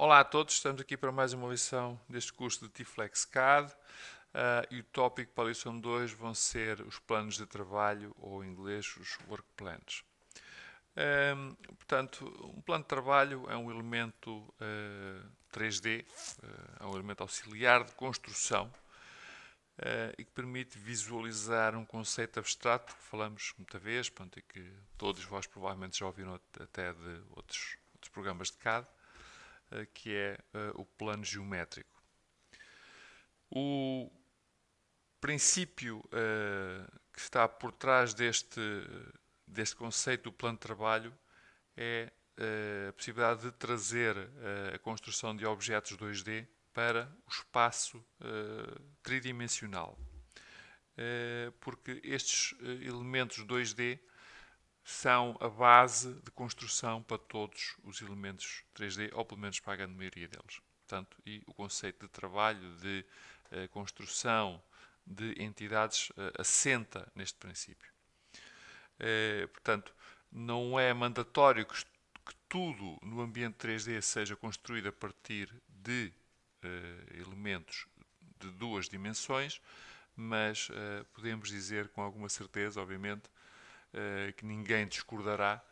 Olá a todos, estamos aqui para mais uma lição deste curso de T-Flex CAD e o tópico para a lição 2 vão ser os planos de trabalho, ou em inglês os work plans. Portanto, um plano de trabalho é um elemento 3D, é um elemento auxiliar de construção e que permite visualizar um conceito abstrato que falamos muita vez, portanto, e que todos vós provavelmente já ouviram até de outros programas de CAD, que é o plano geométrico. O princípio que está por trás deste conceito do plano de trabalho é a possibilidade de trazer a construção de objetos 2D para o espaço tridimensional. Porque estes elementos 2D são a base de construção para todos os elementos 3D, ou pelo menos para a grande maioria deles. Portanto, e o conceito de trabalho, de construção de entidades assenta neste princípio. Portanto, não é mandatório que tudo no ambiente 3D seja construído a partir de elementos de duas dimensões, mas podemos dizer com alguma certeza, obviamente, que ninguém discordará,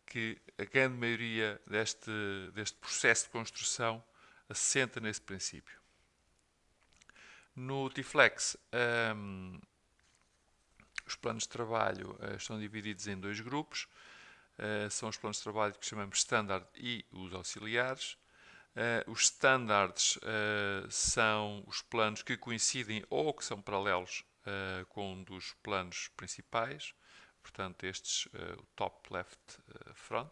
que a grande maioria deste processo de construção assenta nesse princípio. No T-Flex, os planos de trabalho estão divididos em dois grupos. São os planos de trabalho que chamamos Standard e os auxiliares. Os Standards são os planos que coincidem ou que são paralelos com um dos planos principais. Portanto, estes, o top left front.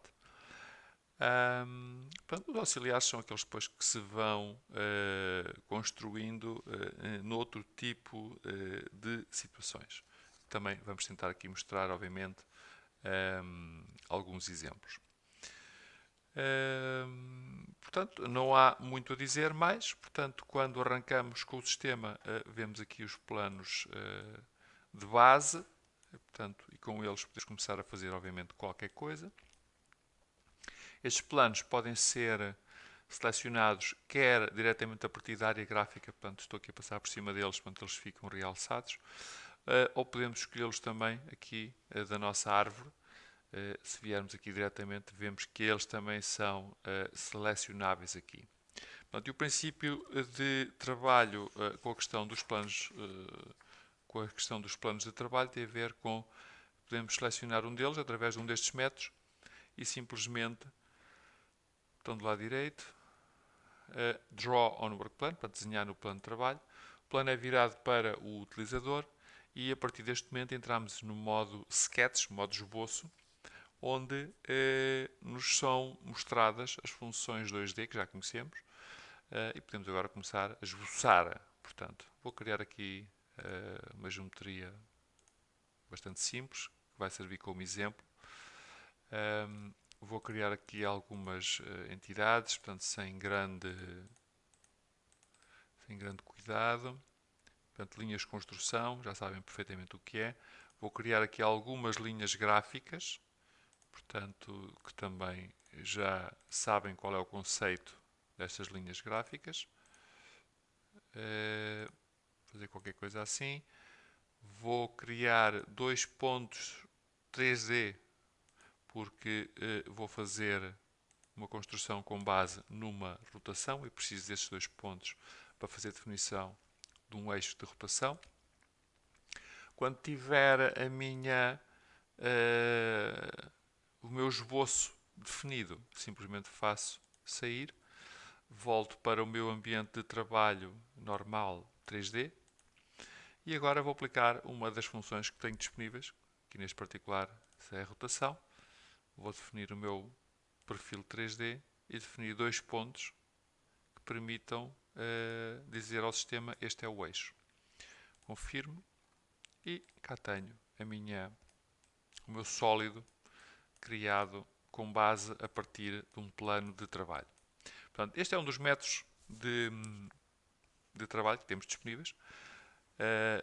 Portanto, os auxiliares são aqueles depois que se vão construindo noutro tipo de situações. Também vamos tentar aqui mostrar, obviamente, alguns exemplos. Portanto, não há muito a dizer mais. Portanto, quando arrancamos com o sistema, vemos aqui os planos de base. Portanto, e com eles podemos começar a fazer, obviamente, qualquer coisa. Estes planos podem ser selecionados quer diretamente a partir da área gráfica, portanto estou aqui a passar por cima deles, portanto eles ficam realçados, ou podemos escolhê-los também aqui da nossa árvore. Se viermos aqui diretamente, vemos que eles também são selecionáveis aqui. Portanto, e o princípio de trabalho com a questão dos planos de trabalho tem a ver com podemos selecionar um deles através de um destes métodos e simplesmente estão do lado direito, Draw on Work Plan, para desenhar no plano de trabalho. O plano é virado para o utilizador e a partir deste momento entramos no modo Sketch, modo esboço, onde nos são mostradas as funções 2D que já conhecemos e podemos agora começar a esboçar. Portanto, vou criar aqui uma geometria bastante simples, que vai servir como exemplo. Vou criar aqui algumas entidades, portanto, sem grande cuidado. Portanto, linhas de construção, já sabem perfeitamente o que é. Vou criar aqui algumas linhas gráficas, portanto, que também já sabem qual é o conceito destas linhas gráficas. Fazer qualquer coisa assim. Vou criar dois pontos 3D, porque vou fazer uma construção com base numa rotação e preciso destes dois pontos para fazer a definição de um eixo de rotação. Quando tiver o meu esboço definido, simplesmente faço sair, volto para o meu ambiente de trabalho normal 3D e agora vou aplicar uma das funções que tenho disponíveis, aqui neste particular é a rotação. Vou definir o meu perfil 3D e definir dois pontos que permitam dizer ao sistema este é o eixo. Confirmo e cá tenho o meu sólido criado com base a partir de um plano de trabalho. Portanto, este é um dos métodos de trabalho que temos disponíveis.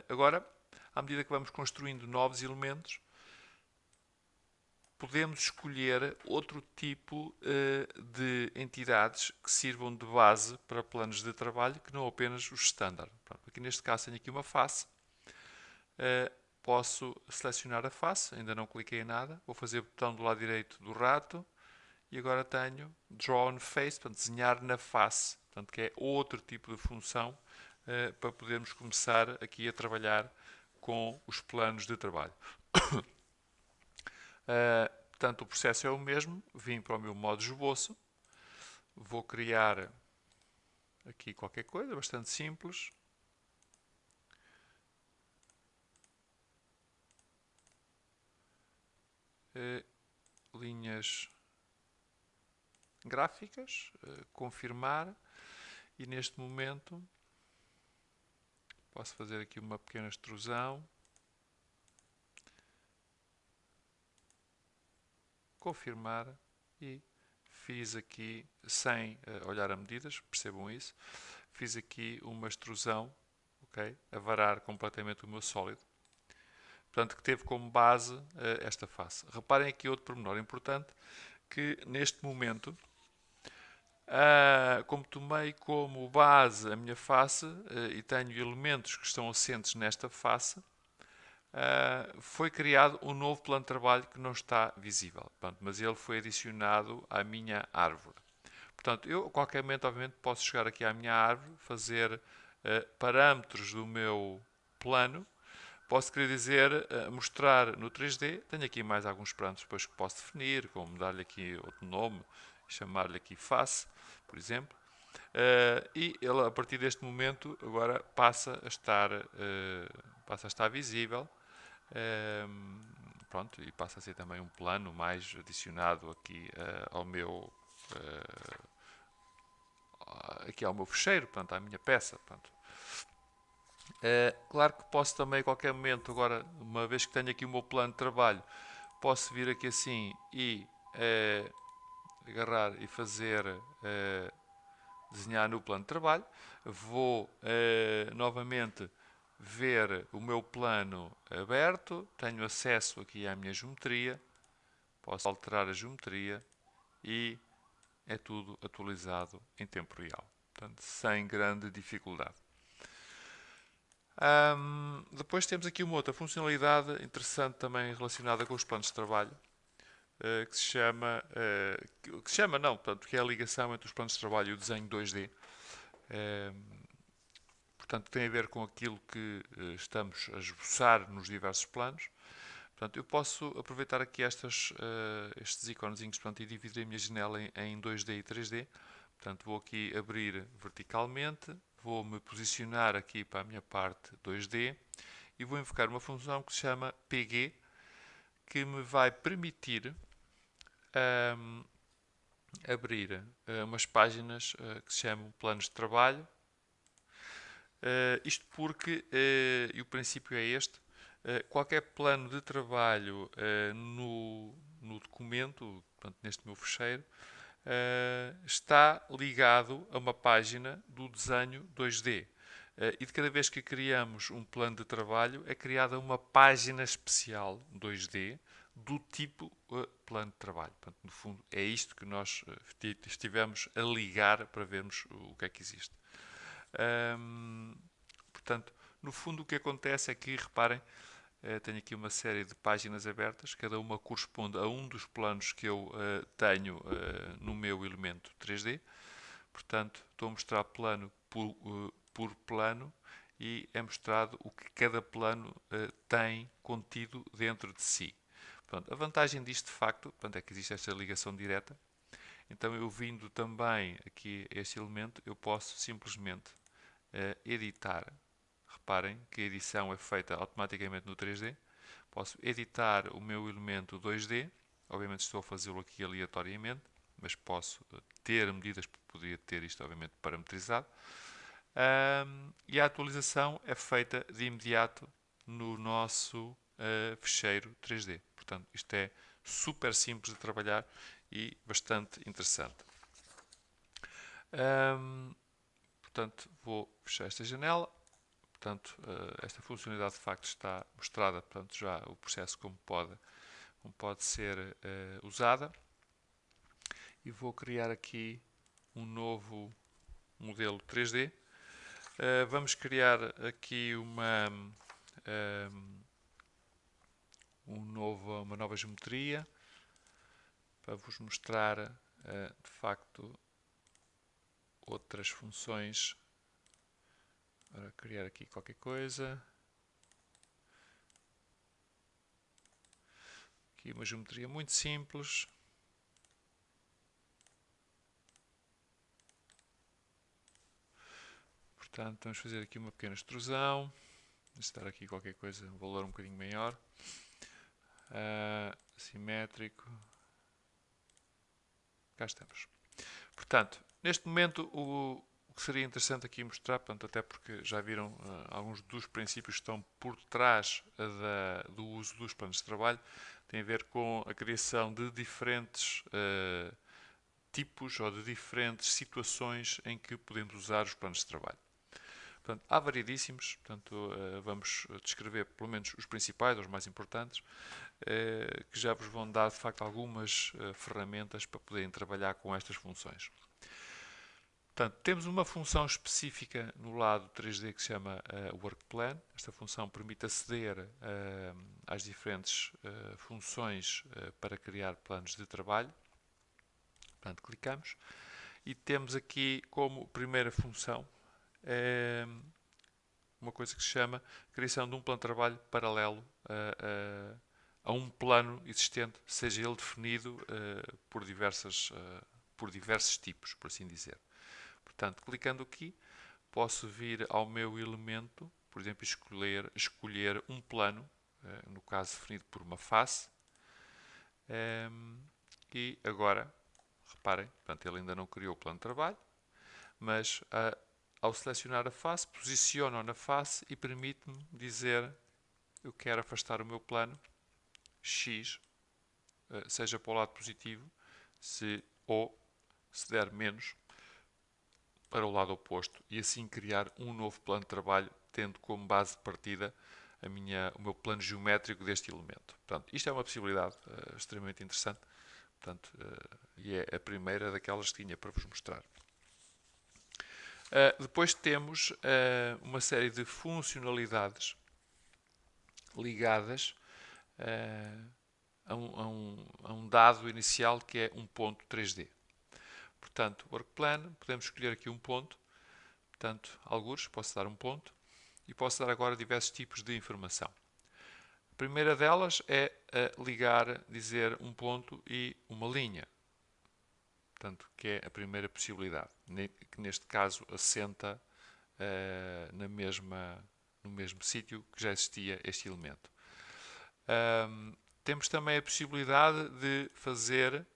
Agora, à medida que vamos construindo novos elementos, podemos escolher outro tipo de entidades que sirvam de base para planos de trabalho, que não apenas os standard. Pronto, aqui neste caso tenho aqui uma face. Posso selecionar a face, ainda não cliquei em nada. Vou fazer o botão do lado direito do rato. E agora tenho Draw on Face, portanto, desenhar na face. Portanto, que é outro tipo de função para podermos começar aqui a trabalhar com os planos de trabalho. Portanto, o processo é o mesmo. Vim para o meu modo esboço. Vou criar aqui qualquer coisa, bastante simples. Linhas gráficas, confirmar, e neste momento posso fazer aqui uma pequena extrusão, confirmar, e fiz aqui, sem olhar a medidas, percebam isso, fiz aqui uma extrusão, okay, a varar completamente o meu sólido. Portanto, que teve como base esta face. Reparem aqui outro pormenor importante, que neste momento, como tomei como base a minha face e tenho elementos que estão assentes nesta face, foi criado um novo plano de trabalho que não está visível. Portanto, mas ele foi adicionado à minha árvore. Portanto, eu a qualquer momento, obviamente, posso chegar aqui à minha árvore, fazer parâmetros do meu plano. Posso querer dizer, mostrar no 3D. Tenho aqui mais alguns parâmetros depois que posso definir, como dar-lhe aqui outro nome, chamar-lhe aqui face, por exemplo. E ele, a partir deste momento, agora passa a estar visível. Pronto, e passa a ser também um plano mais adicionado aqui ao meu aqui ao meu fecheiro, portanto, à minha peça. Portanto. Claro que posso também a qualquer momento, agora, uma vez que tenho aqui o meu plano de trabalho, posso vir aqui assim e agarrar e fazer desenhar no plano de trabalho. Vou novamente ver o meu plano aberto, tenho acesso aqui à minha geometria, posso alterar a geometria e é tudo atualizado em tempo real, portanto, sem grande dificuldade. Depois temos aqui uma outra funcionalidade interessante também relacionada com os planos de trabalho, que se chama, não, portanto, que é a ligação entre os planos de trabalho e o desenho 2D. Portanto, tem a ver com aquilo que estamos a esboçar nos diversos planos. Portanto, eu posso aproveitar aqui estes iconezinhos, portanto, e dividir a minha janela em 2D e 3D. Portanto, vou aqui abrir verticalmente, vou me posicionar aqui para a minha parte 2D e vou invocar uma função que se chama PG, que me vai permitir abrir umas páginas que se chamam planos de trabalho. Isto porque, e o princípio é este, qualquer plano de trabalho no documento, portanto, neste meu fecheiro, está ligado a uma página do desenho 2D. E de cada vez que criamos um plano de trabalho, é criada uma página especial 2D do tipo plano de trabalho. Portanto, no fundo, é isto que nós estivemos a ligar para vermos o que é que existe. Portanto, no fundo, o que acontece é que, reparem, tenho aqui uma série de páginas abertas, cada uma corresponde a um dos planos que eu tenho no meu elemento 3D. Portanto, estou a mostrar plano por plano e é mostrado o que cada plano tem contido dentro de si. Portanto, a vantagem disto, de facto, portanto, é que existe esta ligação direta. Então, eu vindo também aqui a este elemento, eu posso simplesmente editar. Reparem que a edição é feita automaticamente no 3D. Posso editar o meu elemento 2D. Obviamente estou a fazê-lo aqui aleatoriamente, mas posso ter medidas, poderia ter isto obviamente parametrizado. E a atualização é feita de imediato no nosso fecheiro 3D. Portanto, isto é super simples de trabalhar e bastante interessante. Portanto, vou fechar esta janela. Portanto, esta funcionalidade de facto está mostrada, portanto, já o processo como pode como pode ser usada. E vou criar aqui um novo modelo 3D. Vamos criar aqui uma nova geometria para vos mostrar de facto outras funções. Para criar aqui qualquer coisa. Aqui uma geometria muito simples. Portanto, vamos fazer aqui uma pequena extrusão. Necessitar aqui qualquer coisa, um valor um bocadinho maior. Simétrico. Cá estamos. Portanto, neste momento o que seria interessante aqui mostrar, portanto, até porque já viram alguns dos princípios que estão por trás do uso dos planos de trabalho, tem a ver com a criação de diferentes tipos ou de diferentes situações em que podemos usar os planos de trabalho. Portanto, há variedíssimos, portanto, vamos descrever pelo menos os principais, os mais importantes, que já vos vão dar de facto algumas ferramentas para poderem trabalhar com estas funções. Portanto, temos uma função específica no lado 3D que se chama WorkPlan. Esta função permite aceder às diferentes funções para criar planos de trabalho. Portanto, clicamos e temos aqui como primeira função uma coisa que se chama criação de um plano de trabalho paralelo a um plano existente, seja ele definido por diversos tipos, por assim dizer. Portanto, clicando aqui, posso vir ao meu elemento, por exemplo, escolher um plano, no caso definido por uma face, e agora, reparem, portanto, ele ainda não criou o plano de trabalho, mas ao selecionar a face, posiciono na face e permite-me dizer eu quero afastar o meu plano X, seja para o lado positivo, ou se der menos, para o lado oposto, e assim criar um novo plano de trabalho, tendo como base de partida o meu plano geométrico deste elemento. Portanto, isto é uma possibilidade extremamente interessante, portanto, e é a primeira daquelas que tinha para vos mostrar. Depois temos uma série de funcionalidades ligadas a um dado inicial que é um ponto 3D. Portanto, WorkPlan, podemos escolher aqui um ponto, portanto, algures, posso dar um ponto, e posso dar agora diversos tipos de informação. A primeira delas é dizer um ponto e uma linha, portanto, que é a primeira possibilidade, que neste caso assenta no mesmo sítio que já existia este elemento. Temos também a possibilidade de fazer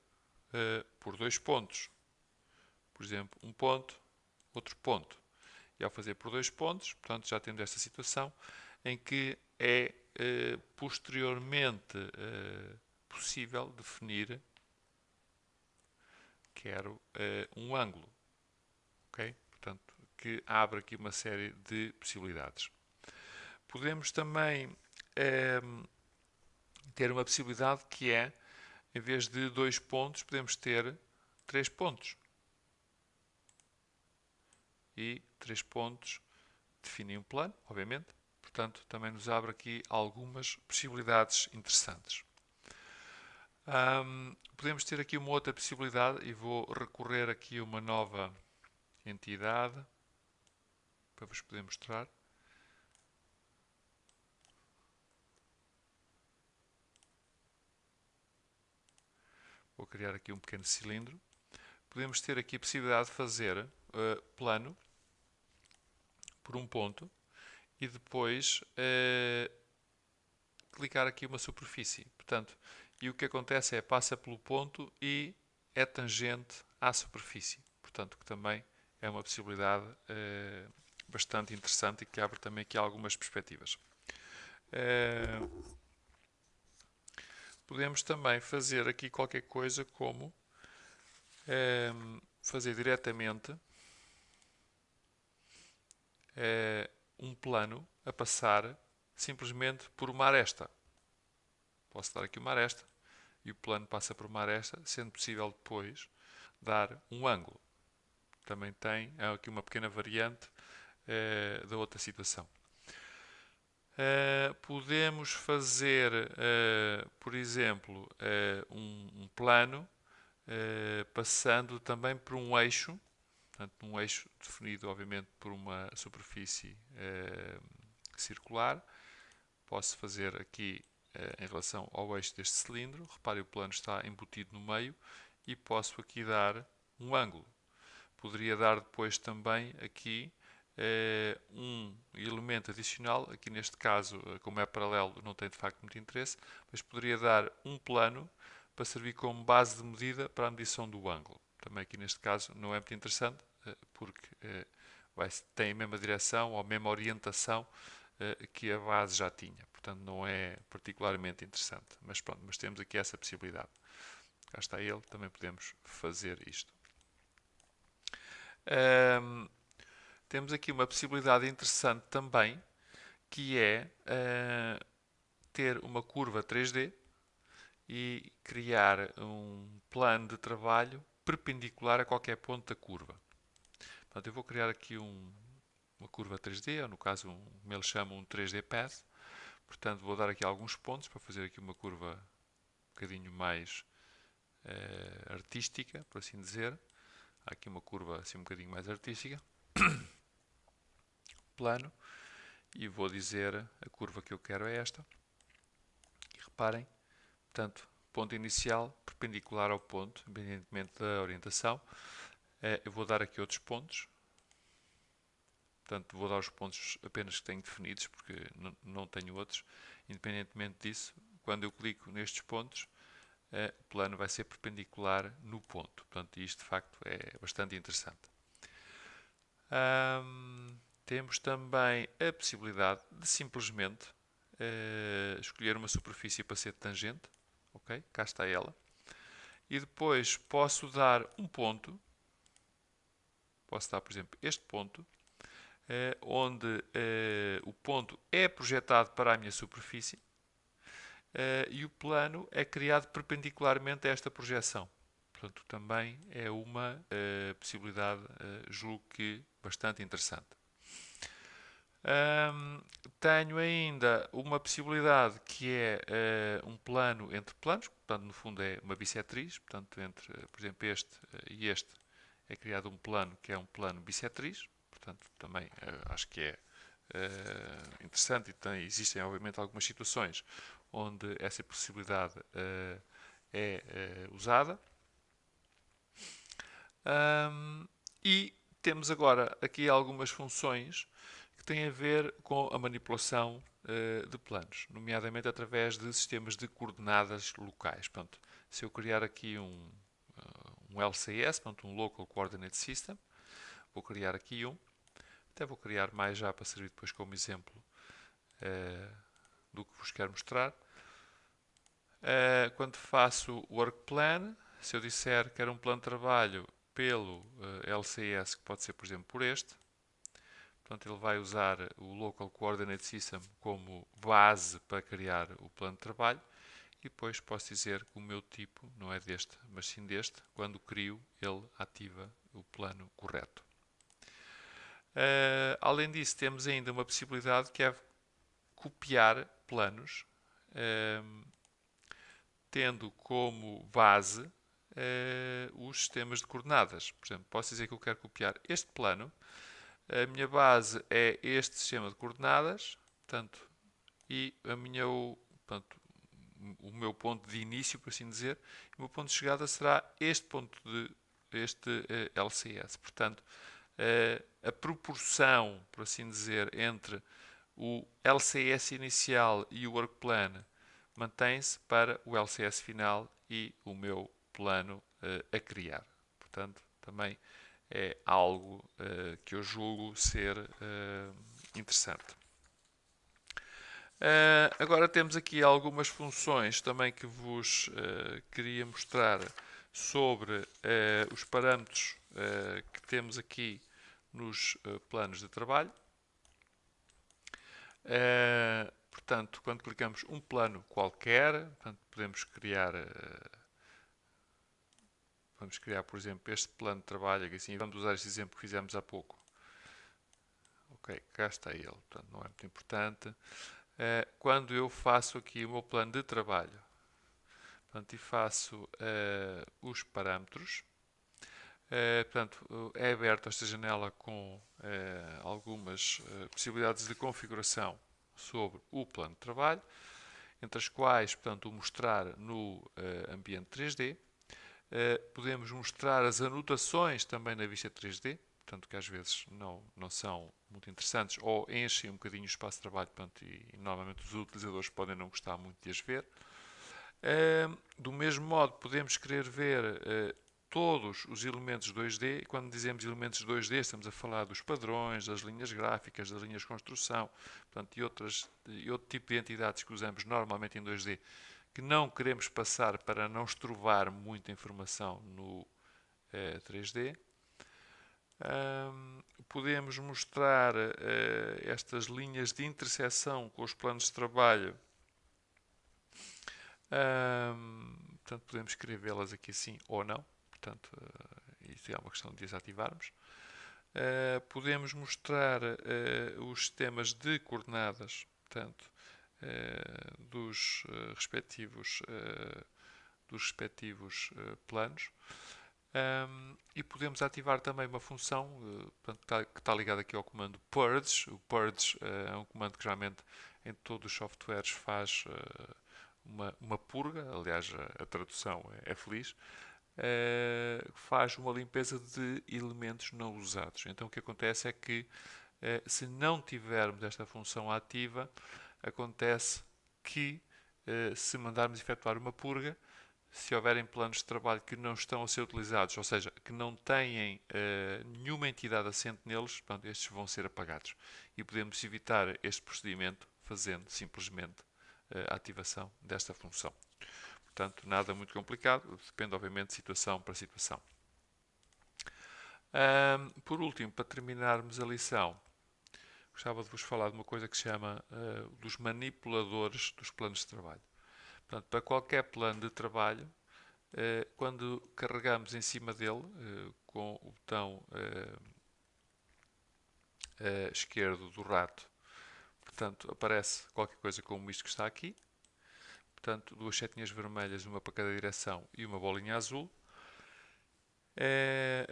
por dois pontos. Por exemplo, um ponto, outro ponto. E ao fazer por dois pontos, portanto, já temos esta situação em que é posteriormente possível definir quero um ângulo. Ok? Portanto, que abre aqui uma série de possibilidades. Podemos também ter uma possibilidade que é, em vez de 2 pontos, podemos ter 3 pontos. E 3 pontos definem um plano, obviamente. Portanto, também nos abre aqui algumas possibilidades interessantes. Podemos ter aqui uma outra possibilidade e vou recorrer aqui a uma nova entidade para vos poder mostrar. Vou criar aqui um pequeno cilindro. Podemos ter aqui a possibilidade de fazer plano por um ponto e depois clicar aqui uma superfície. Portanto, e o que acontece é passa pelo ponto e é tangente à superfície. Portanto, que também é uma possibilidade bastante interessante e que abre também aqui algumas perspectivas. Podemos também fazer aqui qualquer coisa como fazer diretamente um plano a passar simplesmente por uma aresta. Posso dar aqui uma aresta e o plano passa por uma aresta, sendo possível depois dar um ângulo. Também tem aqui uma pequena variante da outra situação. Podemos fazer, por exemplo, um plano passando também por um eixo, portanto, um eixo definido, obviamente, por uma superfície circular. Posso fazer aqui, em relação ao eixo deste cilindro, repare, o plano está embutido no meio e posso aqui dar um ângulo. Poderia dar depois também aqui um elemento adicional, aqui neste caso, como é paralelo, não tem de facto muito interesse, mas poderia dar um plano para servir como base de medida para a medição do ângulo. Também aqui neste caso não é muito interessante, porque tem a mesma direção ou a mesma orientação que a base já tinha. Portanto, não é particularmente interessante. Mas pronto, mas temos aqui essa possibilidade. Cá está ele, também podemos fazer isto. Temos aqui uma possibilidade interessante também, que é ter uma curva 3D e criar um plano de trabalho perpendicular a qualquer ponto da curva. Portanto, eu vou criar aqui uma curva 3D, ou no caso, como eles chamam, um 3D Path. Portanto, vou dar aqui alguns pontos para fazer aqui uma curva um bocadinho mais artística, por assim dizer. Há aqui uma curva assim um bocadinho mais artística. Plano. E vou dizer a curva que eu quero é esta. E reparem, portanto, ponto inicial perpendicular ao ponto, independentemente da orientação. Eu vou dar aqui outros pontos. Portanto, vou dar os pontos apenas que tenho definidos, porque não tenho outros. Independentemente disso, quando eu clico nestes pontos, o plano vai ser perpendicular no ponto. Portanto, isto de facto é bastante interessante. Temos também a possibilidade de simplesmente escolher uma superfície para ser tangente. Ok? Cá está ela. E depois posso dar um ponto. Posso dar, por exemplo, este ponto, onde o ponto é projetado para a minha superfície e o plano é criado perpendicularmente a esta projeção. Portanto, também é uma possibilidade, julgo que bastante interessante. Tenho ainda uma possibilidade que é um plano entre planos, portanto, no fundo é uma bissetriz, portanto, entre, por exemplo, este e este é criado um plano que é um plano bissetriz, portanto, também acho que é interessante e existem, obviamente, algumas situações onde essa possibilidade é usada. E temos agora aqui algumas funções que têm a ver com a manipulação de planos, nomeadamente através de sistemas de coordenadas locais. Portanto, se eu criar aqui um LCS, portanto, um Local Coordinate System, vou criar aqui um, até vou criar mais já para servir depois como exemplo do que vos quero mostrar. Quando faço o Work Plan, se eu disser que era um plano de trabalho pelo LCS, que pode ser, por exemplo, por este, portanto, ele vai usar o Local Coordinate System como base para criar o plano de trabalho e depois posso dizer que o meu tipo não é deste, mas sim deste. Quando crio, ele ativa o plano correto. Além disso, temos ainda uma possibilidade que é copiar planos, tendo como base os sistemas de coordenadas. Por exemplo, posso dizer que eu quero copiar este plano. A minha base é este sistema de coordenadas, portanto, e portanto, o meu ponto de início, por assim dizer, e o meu ponto de chegada será este ponto este LCS. Portanto, a proporção, por assim dizer, entre o LCS inicial e o work plan mantém-se para o LCS final e o meu plano a criar. Portanto, também é algo que eu julgo ser interessante. Agora temos aqui algumas funções também que vos queria mostrar sobre os parâmetros que temos aqui nos planos de trabalho. Portanto, quando clicamos um plano qualquer, portanto, vamos criar, por exemplo, este plano de trabalho, que assim, vamos usar este exemplo que fizemos há pouco. Ok, cá está ele, portanto, não é muito importante. Quando eu faço aqui o meu plano de trabalho, portanto, e faço os parâmetros, portanto, é aberta esta janela com algumas possibilidades de configuração sobre o plano de trabalho, entre as quais, portanto, o mostrar no ambiente 3D. Podemos mostrar as anotações também na vista 3D, portanto, que às vezes não são muito interessantes ou enchem um bocadinho o espaço de trabalho, portanto, e normalmente os utilizadores podem não gostar muito de as ver. Do mesmo modo, podemos querer ver todos os elementos 2D, e quando dizemos elementos 2D, estamos a falar dos padrões, das linhas gráficas, das linhas de construção, portanto, e outro tipo de entidades que usamos normalmente em 2D, que não queremos passar para não estrovar muita informação no 3D. Podemos mostrar estas linhas de interseção com os planos de trabalho. Portanto, podemos escrevê-las aqui assim ou não. Portanto, isso é uma questão de desativarmos. Podemos mostrar os sistemas de coordenadas, portanto, dos respectivos planos. E podemos ativar também uma função portanto, que está ligada aqui ao comando purge. O purge é um comando que geralmente em todos os softwares faz uma purga, aliás a tradução é feliz, faz uma limpeza de elementos não usados. Então o que acontece é que se não tivermos esta função ativa, acontece que se mandarmos efetuar uma purga, se houverem planos de trabalho que não estão a ser utilizados, ou seja, que não têm nenhuma entidade assente neles, portanto, estes vão ser apagados. E podemos evitar este procedimento fazendo simplesmente a ativação desta função. Portanto, nada muito complicado, depende obviamente de situação para situação. Por último, para terminarmos a lição, gostava de vos falar de uma coisa que se chama dos manipuladores dos planos de trabalho. Portanto, para qualquer plano de trabalho, quando carregamos em cima dele com o botão esquerdo do rato, portanto, aparece qualquer coisa como isto que está aqui. Portanto, duas setinhas vermelhas, uma para cada direção e uma bolinha azul.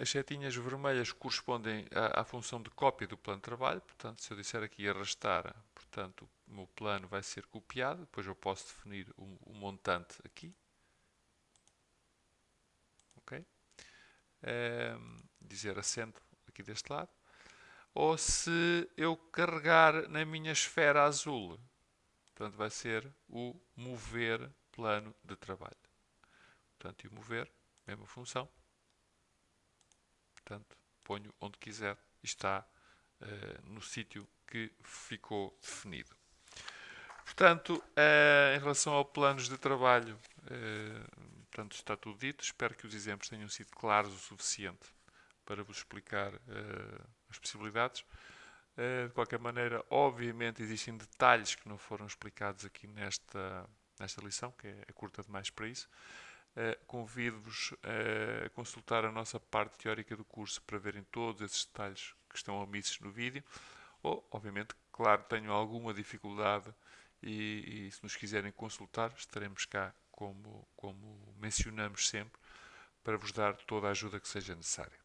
As setinhas vermelhas correspondem à função de cópia do plano de trabalho. Portanto, se eu disser aqui arrastar, portanto, o meu plano vai ser copiado. Depois eu posso definir o montante aqui. Ok? Dizer assento aqui deste lado. Ou se eu carregar na minha esfera azul, portanto, vai ser o mover plano de trabalho. Portanto, e o mover, mesma função. Portanto, ponho onde quiser e está no sítio que ficou definido. Portanto, em relação ao planos de trabalho, portanto, está tudo dito. Espero que os exemplos tenham sido claros o suficiente para vos explicar as possibilidades. De qualquer maneira, obviamente, existem detalhes que não foram explicados aqui nesta lição, que é curta demais para isso. Convido-vos a consultar a nossa parte teórica do curso para verem todos esses detalhes que estão omissos no vídeo. Ou, obviamente, claro, tenho alguma dificuldade e se nos quiserem consultar, estaremos cá, como mencionamos sempre, para vos dar toda a ajuda que seja necessária.